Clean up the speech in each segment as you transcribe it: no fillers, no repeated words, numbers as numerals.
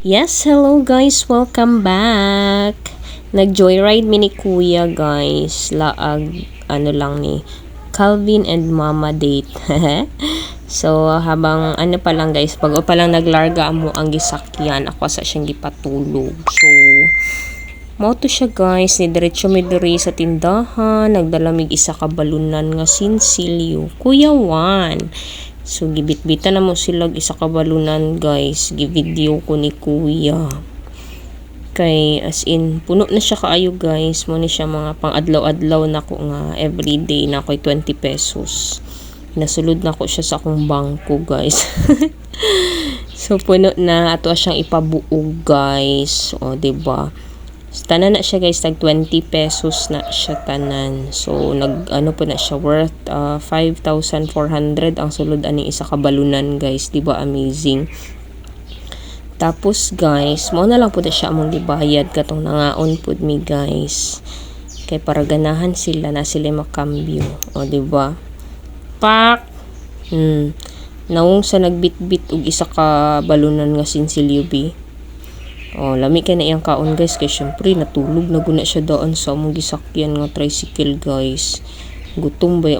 Yes, hello guys, welcome back. Nag-joyride mi ni Kuya guys. Laag, ano lang ni Calvin and Mama date. So, habang ano pa lang guys, bago pa lang naglarga mo ang gisakyan, ako sa siyang gipatulog. So, moto siya guys, ni diretso mi diri sa tindahan, nagdalamig isa ka balunan nga sinsilyo. Kuya Juan. So, gibit-bita na mo sila isa ka balunan guys. Givideo ko ni Kuya. Kay, as in, puno na siya kaayo guys. Mo ni siya mga pang-adlaw-adlaw na ko nga. Everyday na ko'y 20 pesos. Nasulod na ko siya sa akong bangko guys. So, puno na. Ato siyang ipabuog guys. O, diba? Tanan na siya guys, tag 20 pesos na siya tanan. So, ano po na siya, worth 5,400 ang sulod ani isa ka balunan guys. Diba amazing? Tapos guys, mo na lang po na siya among gibayad katong nangaon po mi guys. Kay para ganahan sila na sila makambyo. O diba? Pak! Naung sa nagbitbit og isa ka balunan nga sinsilyo bi. Oh, lami kay na iyang kaon guys kay syempre natulog na guna siya doon sa among gisakyan nga tricycle guys. Gutom baya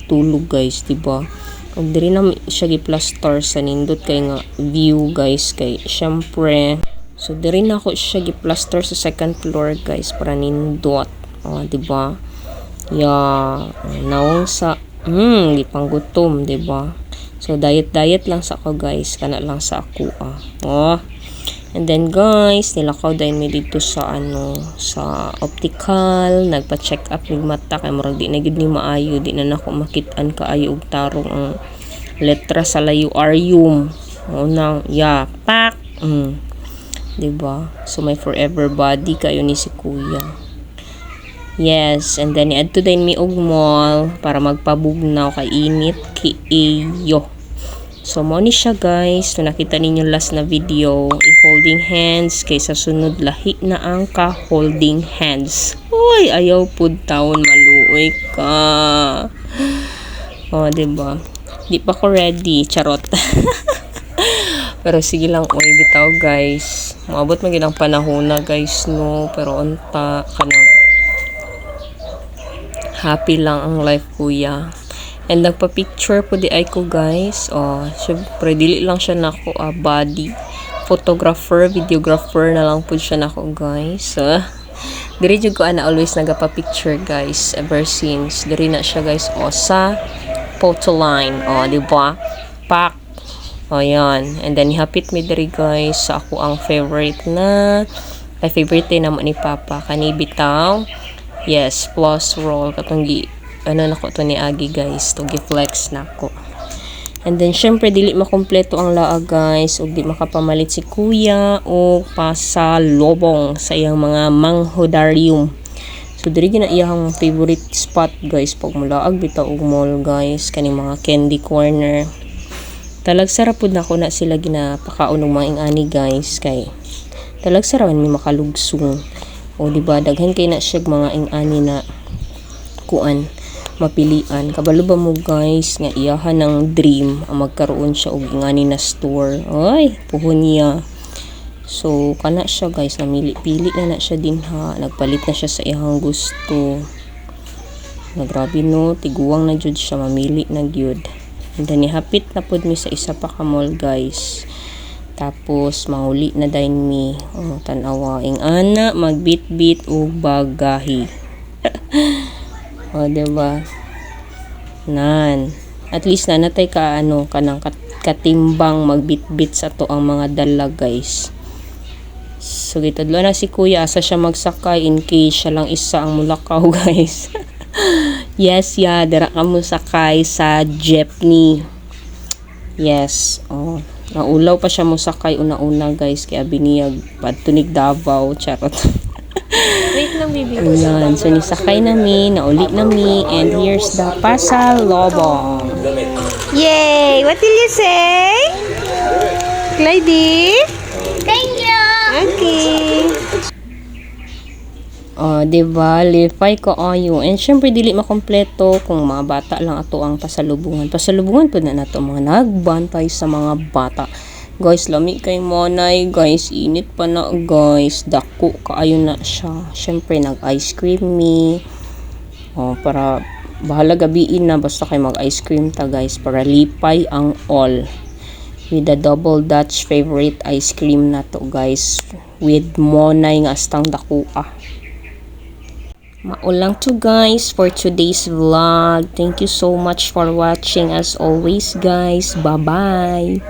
tulog guys, diba? Ug diri na siya gi-plaster sa nindot kay nga view guys kay syempre. So diri na ako siya gi-plaster sa second floor guys para nindot. Oh, diba? Yeah, naong sa gipanggutom, diba? So diet lang sa ako guys, kana lang sa ako Oh. And then guys, nilakaw dahil may dito sa sa optical, nagpa-check up ng mata kay murag di na gid ni maayo, di na nako makitaan kaayo og tarong ang letra sa layuarium. Nang pak. Diba? So may forever body kayo ni si Kuya. Yes, and then iadto din mi og mall para magpabugnaw kay init kiyo. So, mo ni siya guys. So, nakita ninyo last na video. I-holding hands. Kaysa sunod lahi na ang ka-holding hands. Uy, ayaw po taon. Maluoy ka. O, diba? Di pa ko ready. Charot. Pero sige lang. Uy, bitaw guys. Maabot magilang panahon na guys, no? Pero unta ka na. Happy lang ang life, Kuya. And nagpa-picture po di ay ko guys. Oh, syempre dili lang siya nako body photographer, videographer na lang po siya nako guys. Diri jud ko ana always nagapa-picture guys ever since. Diri na siya guys sa photo line. Oh, di ba? Pak. Oh, yan. And then hapit mi diri guys sa ako ang favorite na favorite na mo ni Papa kani bitaw. Yes, plus roll katong nako to ni Agi guys to gi-flex nako. And then syempre dili makompleto ang laag guys ug di makapamalit si Kuya o pasalubong sa iyang mga manghodarium. So diri gina iyang favorite spot guys pag mulaag bitaw og mall guys kani mga candy corner. Talag sarap pud nako na sila ginapakaon og mga ingani guys kay talag sarawan mi makalugsong. O diba daghan kay na siya mga ingani na kuan mapilian. Kabalo ba mo guys nga iyahan ng dream ang magkaroon siya og ingani na store. Ay, puhon niya. So, kana siya guys, namili-pili na siya din ha. Nagpalit na siya sa iyang gusto. Nagrabe no, tiguwang na jud siya, mamili na gyud. And then hapit na pud mi sa isa pa ka mall guys. Tapos mauli na din mi. Oh, tan-awa ing ana magbit-bit og bagahi. O, diba? Nan. At least na natay ka, kanang katimbang magbitbit sa to ang mga dala, guys. So, gitadlo na si Kuya. Asa siya magsakay in case siya lang isa ang mulakaw, guys. Yes, dira ka mo sakay sa jeepney. Yes. Oh. Naulaw pa siya mo sakay una-una, guys. Kaya biniyag padtunig Davao. Charot. Wait lang, baby. Ayan. So, nisakay nami, nauli nami, and here's the pasalubong. Yay! What did you say? Clyde? Thank you! Okay. Diba? Lifay ko ayo. And syempre, dili makompleto kung mga bata lang ato ang pasalubungan. Pasalubungan po na nato mga nagbantay sa mga bata. Guys, lami kay Monay. Guys, init pa na guys. Dako kaayo na siya. Syempre, nag-ice cream me. Para bahala gabiin na. Basta kay mag-ice cream ta guys. Para lipay ang all. With the double Dutch favorite ice cream na to guys. With Monay nga astang dako Maulang to guys for today's vlog. Thank you so much for watching as always guys. Bye-bye.